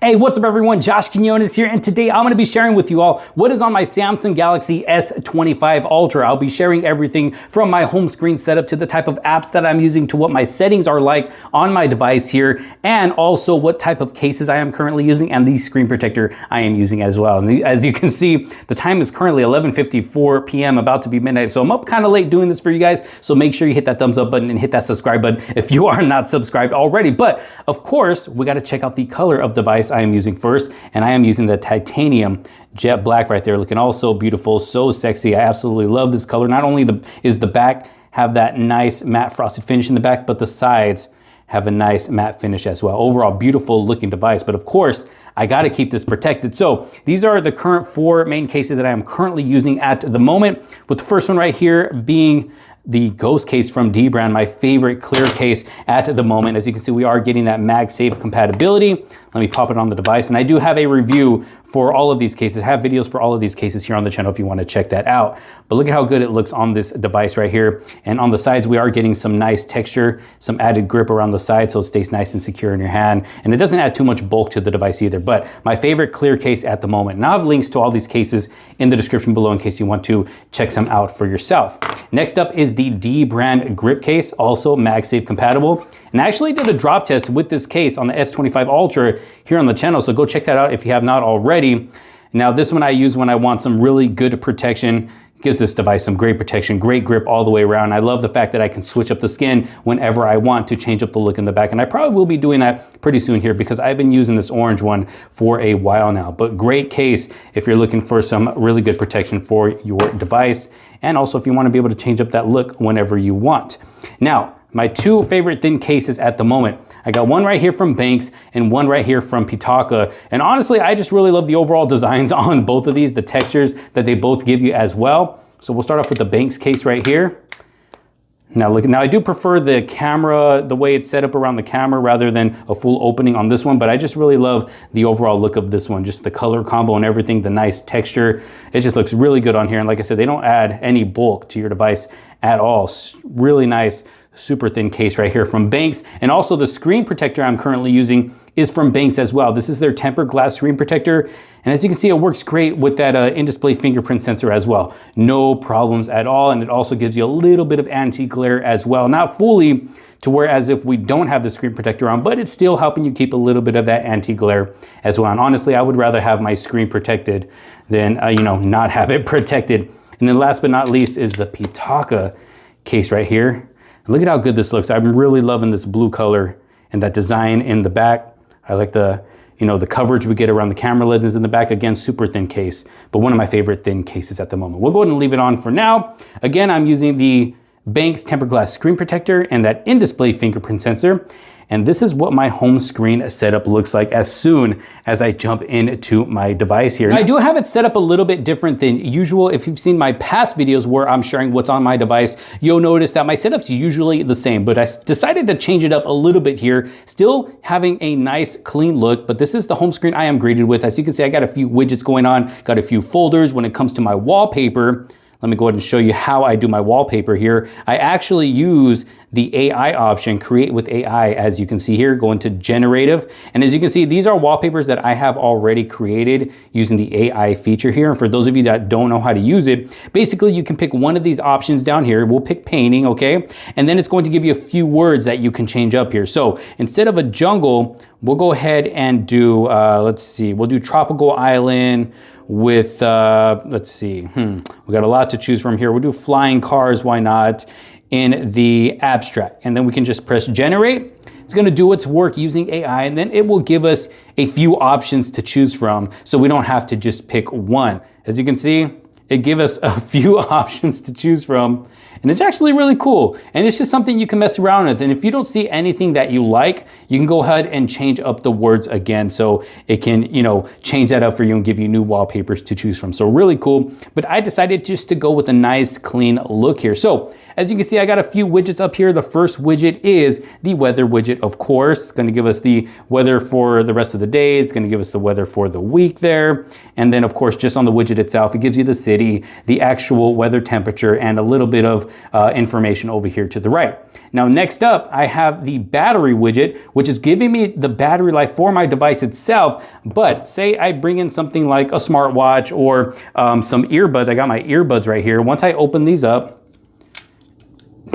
Hey, what's up everyone? Josh Quinones here, and today I'm gonna be sharing with you all what is on my Samsung Galaxy S25 Ultra. I'll be sharing everything from my home screen setup to the type of apps that I'm using to what my settings are like on my device here, and also what type of cases I am currently using and the screen protector I am using as well. And as you can see, the time is currently 11:54 p.m., about to be midnight, so I'm up kind of late doing this for you guys, so make sure you hit that thumbs up button and hit that subscribe button if you are not subscribed already. But of course, we gotta check out the color of device I am using first, and I am using the titanium jet black right there, looking all so beautiful, so sexy. I absolutely love this color. Not only is the back have that nice matte frosted finish in the back, but the sides have a nice matte finish as well. Overall, beautiful looking device, but of course, I gotta keep this protected. So these are the current 4 main cases that I am currently using at the moment, with the first one right here being the Ghost case from D brand, my favorite clear case at the moment. As you can see, we are getting that MagSafe compatibility. Let me pop it on the device, and I do have a review for all of these cases. I have videos for all of these cases here on the channel if you want to check that out. But look at how good it looks on this device right here. And on the sides, we are getting some nice texture, some added grip around the side, so it stays nice and secure in your hand. And it doesn't add too much bulk to the device either. But my favorite clear case at the moment. Now I have links to all these cases in the description below in case you want to check some out for yourself. Next up is the D brand grip case, also MagSafe compatible. And I actually did a drop test with this case on the S25 Ultra here on the channel, so go check that out if you have not already. Now this one I use when I want some really good protection. Gives this device some great protection, great grip all the way around. I love the fact that I can switch up the skin whenever I want to change up the look in the back. And I probably will be doing that pretty soon here because I've been using this orange one for a while now. But great case if you're looking for some really good protection for your device. And also if you want to be able to change up that look whenever you want. Now, my 2 favorite thin cases at the moment. I got one right here from Banks and one right here from Pitaka. And honestly, I just really love the overall designs on both of these, the textures that they both give you as well. So we'll start off with the Banks case right here. Now look, now I do prefer the camera, the way it's set up around the camera rather than a full opening on this one, but I just really love the overall look of this one, just the color combo and everything, the nice texture. It just looks really good on here. And like I said, they don't add any bulk to your device at all. Really nice, super thin case right here from Banks. And also the screen protector I'm currently using is from Banks as well. This is their tempered glass screen protector. And as you can see, it works great with that in-display fingerprint sensor as well. No problems at all. And it also gives you a little bit of anti-glare as well. Not fully to where as if we don't have the screen protector on, but it's still helping you keep a little bit of that anti-glare as well. And honestly, I would rather have my screen protected than not have it protected. And then last but not least is the Pitaka case right here. And look at how good this looks. I'm really loving this blue color and that design in the back. I like the coverage we get around the camera lenses in the back. Again, super thin case, but one of my favorite thin cases at the moment. We'll go ahead and leave it on for now. Again, I'm using the Banks tempered glass screen protector and that in-display fingerprint sensor. And this is what my home screen setup looks like as soon as I jump into my device here. Now, I do have it set up a little bit different than usual. If you've seen my past videos where I'm sharing what's on my device, you'll notice that my setup's usually the same, but I decided to change it up a little bit here, still having a nice clean look, but this is the home screen I am graded with. As you can see, I got a few widgets going on, got a few folders. When it comes to my wallpaper, let me go ahead and show you how I do my wallpaper here. I actually use the AI option, create with AI, as you can see here, go into generative. And as you can see, these are wallpapers that I have already created using the AI feature here. And for those of you that don't know how to use it, basically you can pick one of these options down here. We'll pick painting, okay? And then it's going to give you a few words that you can change up here. So instead of a jungle, we'll go ahead and do, let's see, we'll do tropical island with, let's see, we got a lot to choose from here. We'll do flying cars, why not, in the abstract. And then we can just press generate. It's gonna do its work using AI, and then it will give us a few options to choose from, so we don't have to just pick one. As you can see, it gives us a few options to choose from, and it's actually really cool. And it's just something you can mess around with. And if you don't see anything that you like, you can go ahead and change up the words again. So it can, change that up for you and give you new wallpapers to choose from. So really cool. But I decided just to go with a nice clean look here. So as you can see, I got a few widgets up here. The first widget is the weather widget, of course. It's gonna give us the weather for the rest of the day. It's gonna give us the weather for the week there. And then of course, just on the widget itself, it gives you the city, city, the actual weather temperature, and a little bit of information over here to the right. Now, next up, I have the battery widget, which is giving me the battery life for my device itself. But say I bring in something like a smartwatch or some earbuds. I got my earbuds right here. Once I open these up,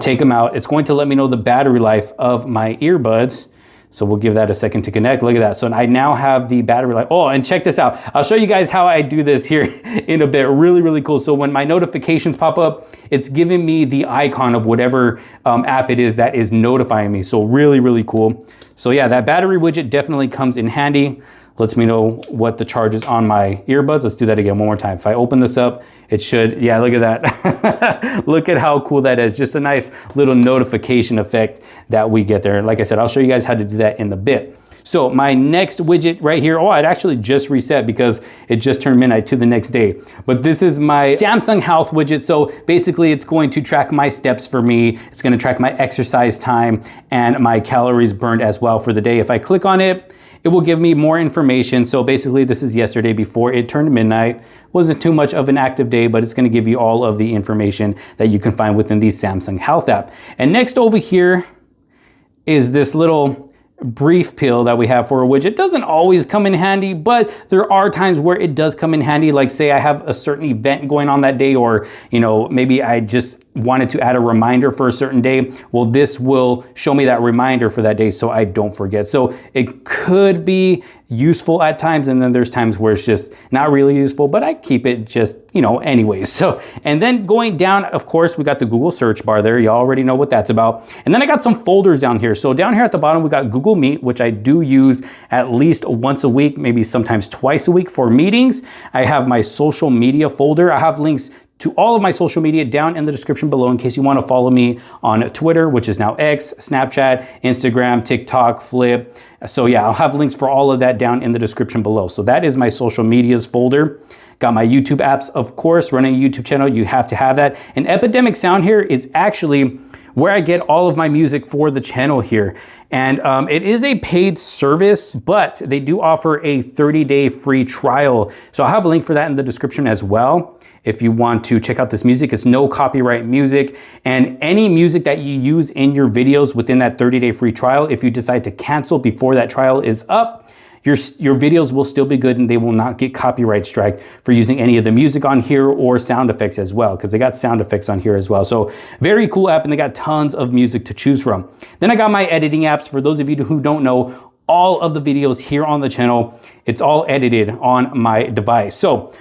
take them out, it's going to let me know the battery life of my earbuds. So we'll give that a second to connect. Look at that. So I now have the battery life. Oh, and check this out. I'll show you guys how I do this here in a bit. Really, really cool. So when my notifications pop up, it's giving me the icon of whatever app it is that is notifying me. So really, really cool. So yeah, that battery widget definitely comes in handy. Lets me know what the charge is on my earbuds. Let's do that again one more time. If I open this up, it should, yeah, look at that. Look at how cool that is. Just a nice little notification effect that we get there. Like I said, I'll show you guys how to do that in a bit. So my next widget right here, oh, it actually just reset because it just turned midnight to the next day. But this is my Samsung Health widget. So basically it's going to track my steps for me. It's gonna track my exercise time and my calories burned as well for the day. If I click on it, it will give me more information. So basically this is yesterday before it turned midnight. Wasn't too much of an active day, but it's gonna give you all of the information that you can find within the Samsung Health app. And next over here is this little brief pill that we have for a widget. Doesn't always come in handy, but there are times where it does come in handy. Like say I have a certain event going on that day, or maybe I just wanted to add a reminder for a certain day. Well, this will show me that reminder for that day so I don't forget. So it could be useful at times, and then there's times where it's just not really useful, but I keep it just, anyways. So, and then going down, of course, we got the Google search bar there. You already know what that's about. And then I got some folders down here. So down here at the bottom, we got Google Meet, which I do use at least once a week, maybe sometimes twice a week for meetings. I have my social media folder. I have links to all of my social media down in the description below in case you want to follow me on Twitter, which is now X, Snapchat, Instagram, TikTok, Flip. So yeah, I'll have links for all of that down in the description below. So that is my social medias folder. Got my YouTube apps, of course. Running a YouTube channel, you have to have that. And Epidemic Sound here is actually where I get all of my music for the channel here. And it is a paid service, but they do offer a 30-day free trial. So I'll have a link for that in the description as well. If you want to check out this music, it's no copyright music, and any music that you use in your videos within that 30-day free trial, if you decide to cancel before that trial is up, your videos will still be good and they will not get copyright strike for using any of the music on here or sound effects as well, because they got sound effects on here as well. So very cool app, and they got tons of music to choose from. Then I got my editing apps. For those of you who don't know, all of the videos here on the channel, it's all edited on my device. So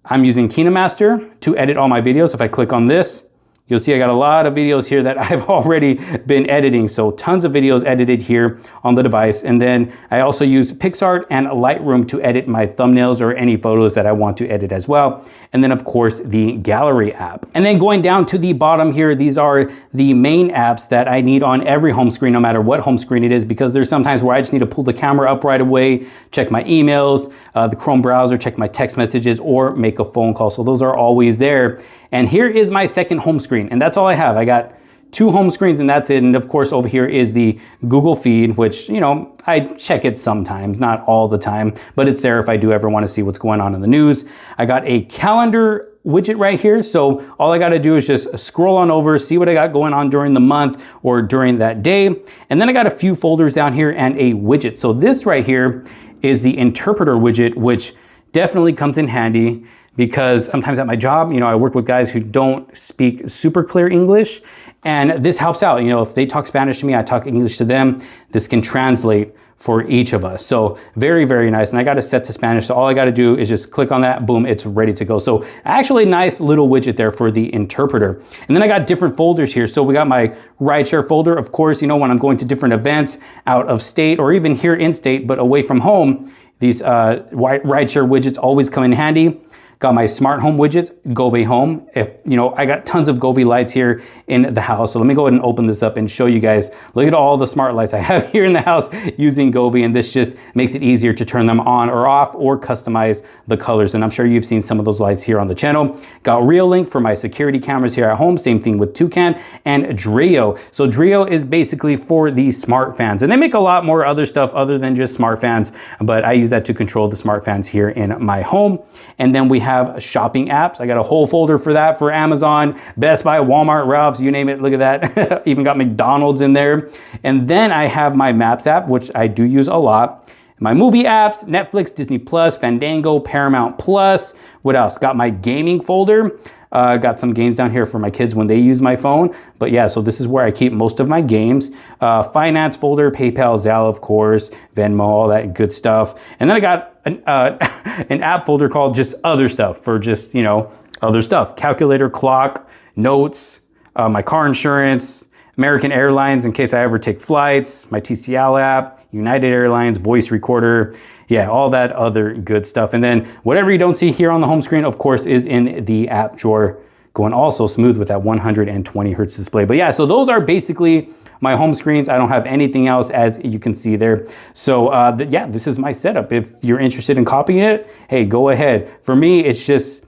I'm using KinoMaster to edit all my videos. If I click on this, you'll see I got a lot of videos here that I've already been editing. So tons of videos edited here on the device. And then I also use PixArt and Lightroom to edit my thumbnails or any photos that I want to edit as well. And then of course the Gallery app. And then going down to the bottom here, these are the main apps that I need on every home screen, no matter what home screen it is, because there's sometimes where I just need to pull the camera up right away, check my emails, the Chrome browser, check my text messages, or make a phone call. So those are always there. And here is my second home screen, and that's all I have. I got 2 home screens and that's it. And of course over here is the Google feed, which, I check it sometimes, not all the time, but it's there if I do ever want to see what's going on in the news. I got a calendar widget right here. So all I got to do is just scroll on over, see what I got going on during the month or during that day. And then I got a few folders down here and a widget. So this right here is the interpreter widget, which definitely comes in handy, because sometimes at my job, I work with guys who don't speak super clear English, and this helps out. If they talk Spanish to me, I talk English to them. This can translate for each of us. So very, very nice. And I got it set to Spanish. So all I got to do is just click on that, boom, it's ready to go. So actually nice little widget there for the interpreter. And then I got different folders here. So we got my rideshare folder. Of course, when I'm going to different events out of state or even here in state, but away from home, these rideshare widgets always come in handy. Got my smart home widgets, Govee Home. I got tons of Govee lights here in the house. So let me go ahead and open this up and show you guys. Look at all the smart lights I have here in the house using Govee, and this just makes it easier to turn them on or off or customize the colors. And I'm sure you've seen some of those lights here on the channel. Got Reolink for my security cameras here at home. Same thing with Toucan and Dreo. So Dreo is basically for the smart fans, and they make a lot more other stuff other than just smart fans, but I use that to control the smart fans here in my home. And then we have have shopping apps. I got a whole folder for that for Amazon, Best Buy, Walmart, Ralph's, you name it. Look at that. Even got McDonald's in there. And then I have my Maps app, which I do use a lot. My movie apps, Netflix, Disney Plus, Fandango, Paramount Plus. What else? Got my gaming folder. Got some games down here for my kids when they use my phone. But yeah, so this is where I keep most of my games. Finance folder, PayPal, Zelle, of course, Venmo, all that good stuff. And then I got an app folder called just other stuff for just, you know, other stuff. Calculator, clock, notes, my car insurance, American Airlines in case I ever take flights, my TCL app, United Airlines, voice recorder, yeah, all that other good stuff. And then whatever you don't see here on the home screen, of course, is in the app drawer, going also smooth with that 120 hertz display. But yeah, so those are basically my home screens. I don't have anything else, as you can see there. So yeah, this is my setup. If you're interested in copying it, hey, go ahead. For me, it's just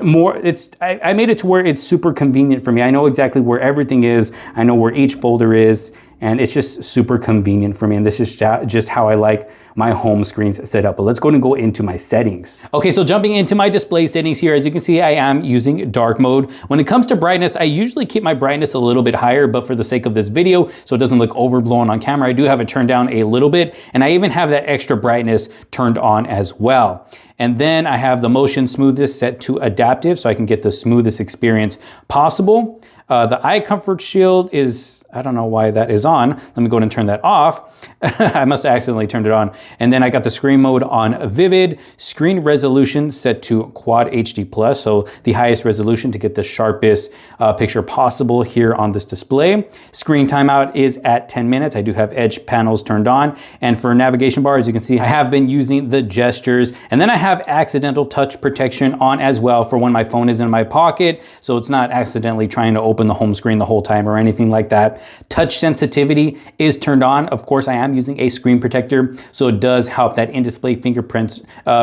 more, I made it to where it's super convenient for me. I know exactly where everything is. I know where each folder is, and it's just super convenient for me. And this is just how I like my home screens set up. But let's go into my settings. Okay, so jumping into my display settings here, as you can see, I am using dark mode. When it comes to brightness, I usually keep my brightness a little bit higher, but for the sake of this video, so it doesn't look overblown on camera, I do have it turned down a little bit. And I even have that extra brightness turned on as well. And then I have the motion smoothness set to adaptive, so I can get the smoothest experience possible. The eye comfort shield is, I don't know why that is on. Let me go ahead and turn that off. I must have accidentally turned it on. And then I got the screen mode on vivid, screen resolution set to quad HD plus, so the highest resolution to get the sharpest picture possible here on this display. Screen timeout is at 10 minutes. I do have edge panels turned on. And for navigation bar, as you can see, I have been using the gestures. And then I have accidental touch protection on as well for when my phone is in my pocket, so it's not accidentally trying to open the home screen the whole time or anything like that. Touch sensitivity is turned on. Of course, I am using a screen protector, so it does help that in-display fingerprint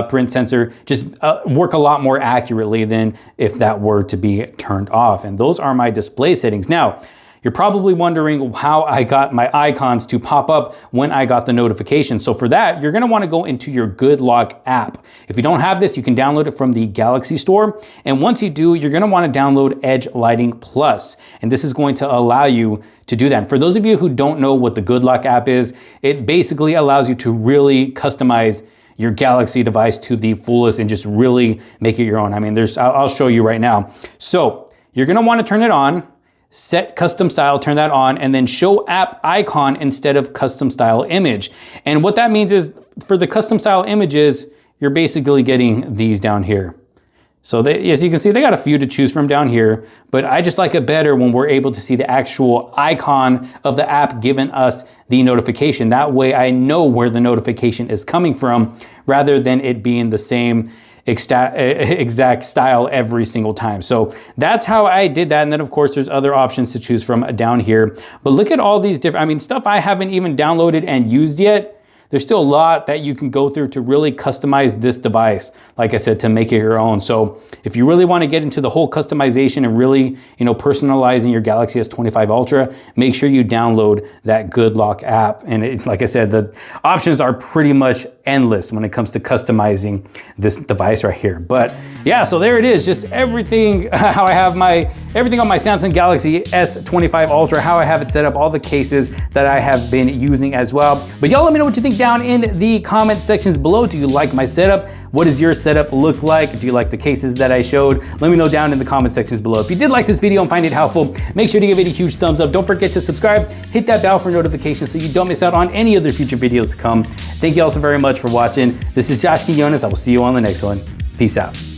print sensor just work a lot more accurately than if that were to be turned off. And those are my display settings. Now, you're probably wondering how I got my icons to pop up when I got the notification. So for that, you're gonna wanna go into your Good Lock app. If you don't have this, you can download it from the Galaxy Store. And once you do, you're gonna wanna download Edge Lighting Plus. And this is going to allow you to do that. And for those of you who don't know what the Good Lock app is, it basically allows you to really customize your Galaxy device to the fullest and just really make it your own. I mean, I'll show you right now. So you're gonna wanna turn it on, set custom style, turn that on, and then show app icon instead of custom style image. And what that means is for the custom style images, you're basically getting these down here. So as you can see, they got a few to choose from down here, but I just like it better when we're able to see the actual icon of the app giving us the notification. That way I know where the notification is coming from rather than it being the same exact style every single time. So that's how I did that. And then of course there's other options to choose from down here. But look at all these different, I mean, stuff I haven't even downloaded and used yet. There's still a lot that you can go through to really customize this device, like I said, to make it your own. So if you really want to get into the whole customization and really, you know, personalizing your Galaxy S25 Ultra, make sure you download that Good Lock app. And like I said, the options are pretty much endless when it comes to customizing this device right here. But yeah, so there it is, just everything, how I have everything on my Samsung Galaxy S25 Ultra, how I have it set up, all the cases that I have been using as well. But y'all let me know what you think down in the comment sections below. Do you like my setup? What does your setup look like? Do you like the cases that I showed? Let me know down in the comment sections below. If you did like this video and find it helpful, make sure to give it a huge thumbs up. Don't forget to subscribe, hit that bell for notifications so you don't miss out on any other future videos to come. Thank you all so very much for watching. This is Josh Quinones. I will see you on the next one. Peace out.